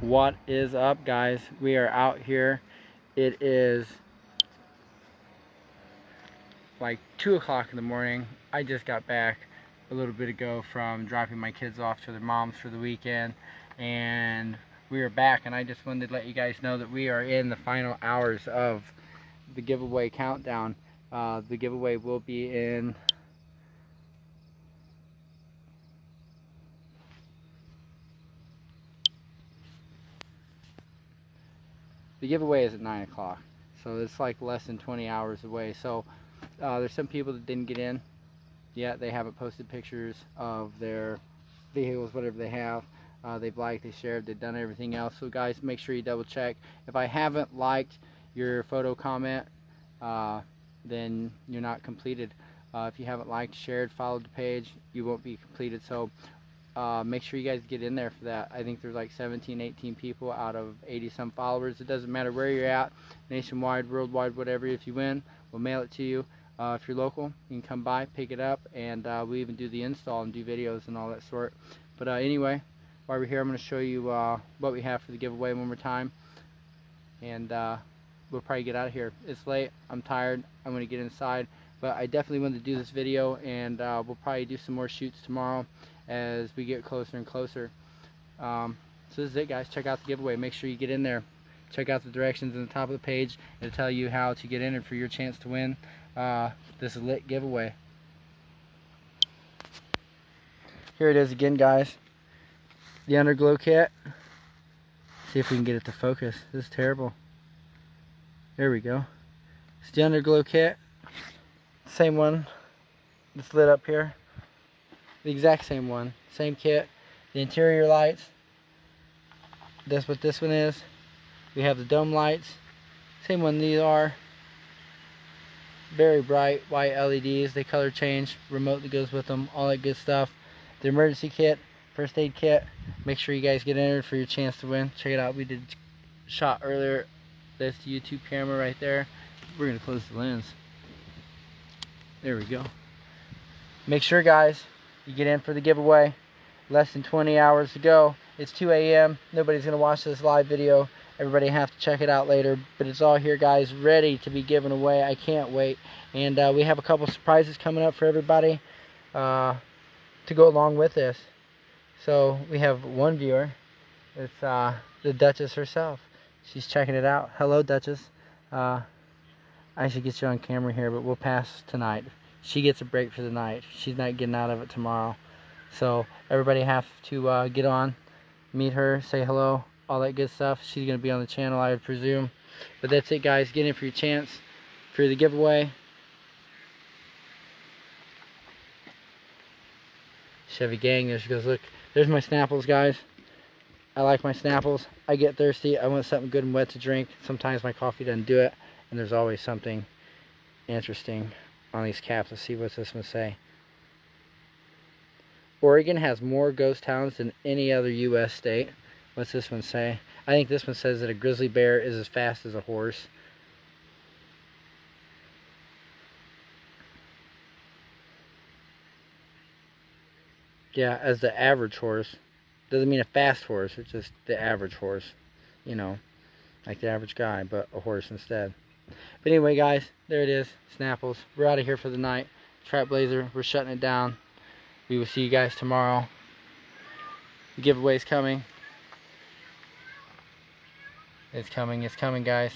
What is up, guys? We are out here. It is like 2 o'clock in the morning. I just got back a little bit ago from dropping my kids off to their moms for the weekend, and we are back, and I just wanted to let you guys know that we are in the final hours of the giveaway countdown. The giveaway will be in the giveaway is at 9 o'clock, so it's like less than 20 hours away. So there's some people that didn't get in yet. They haven't posted pictures of their vehicles, whatever they have. They've liked, they shared, they've done everything else. So guys, make sure you double check. If I haven't liked your photo comment, then you're not completed. If you haven't liked, shared, followed the page, you won't be completed. So make sure you guys get in there for that. I think there's like 17, 18 people out of 80 some followers. It doesn't matter where you're at, nationwide, worldwide, whatever. If you win, we'll mail it to you. If you're local, you can come by, pick it up, and we even do the install and do videos and all that sort. But anyway, while we're here, I'm going to show you what we have for the giveaway one more time, and we'll probably get out of here. It's late, I'm tired, I'm going to get inside, but I definitely wanted to do this video, and we'll probably do some more shoots tomorrow as we get closer and closer. So this is it, guys. Check out the giveaway. Make sure you get in there. Check out the directions in the top of the page. It'll tell you how to get in and for your chance to win this lit giveaway. Here it is again, guys. The underglow kit. See if we can get it to focus. This is terrible. There we go. It's the underglow kit. Same one that's lit up here. The exact same one. Same kit. The interior lights. That's what this one is. We have the dome lights. Same one these are. Very bright white LEDs. They color change. Remote that goes with them. All that good stuff. The emergency kit. First aid kit. Make sure you guys get entered for your chance to win. Check it out. We did a shot earlier. That's the YouTube camera right there. We're going to close the lens. There we go. Make sure, guys, you get in for the giveaway. Less than 20 hours to go. It's 2 a.m. Nobody's going to watch this live video. Everybody have to check it out later. But it's all here, guys, ready to be given away. I can't wait. And we have a couple surprises coming up for everybody to go along with this. So we have one viewer. It's the Duchess herself. She's checking it out. Hello, Duchess. I should get you on camera here, but we'll pass tonight. She gets a break for the night. She's not getting out of it tomorrow. So everybody have to get on, meet her, say hello, all that good stuff. She's going to be on the channel, I would presume. But that's it, guys. Get in for your chance for the giveaway. Chevy gang, there she goes. Look, there's my Snapples, guys. I like my Snapples. I get thirsty. I want something good and wet to drink. Sometimes my coffee doesn't do it. And there's always something interesting on these caps. Let's see what's this one say. Oregon has more ghost towns than any other U.S. state. What's this one say? I think this one says that a grizzly bear is as fast as a horse. Yeah, as the average horse. Doesn't mean a fast horse, it's just the average horse. You know, like the average guy, but a horse instead. But anyway, guys, there it is. Snapples. We're out of here for the night. Trap Blazer, we're shutting it down. We will see you guys tomorrow. The giveaway is coming. It's coming, guys.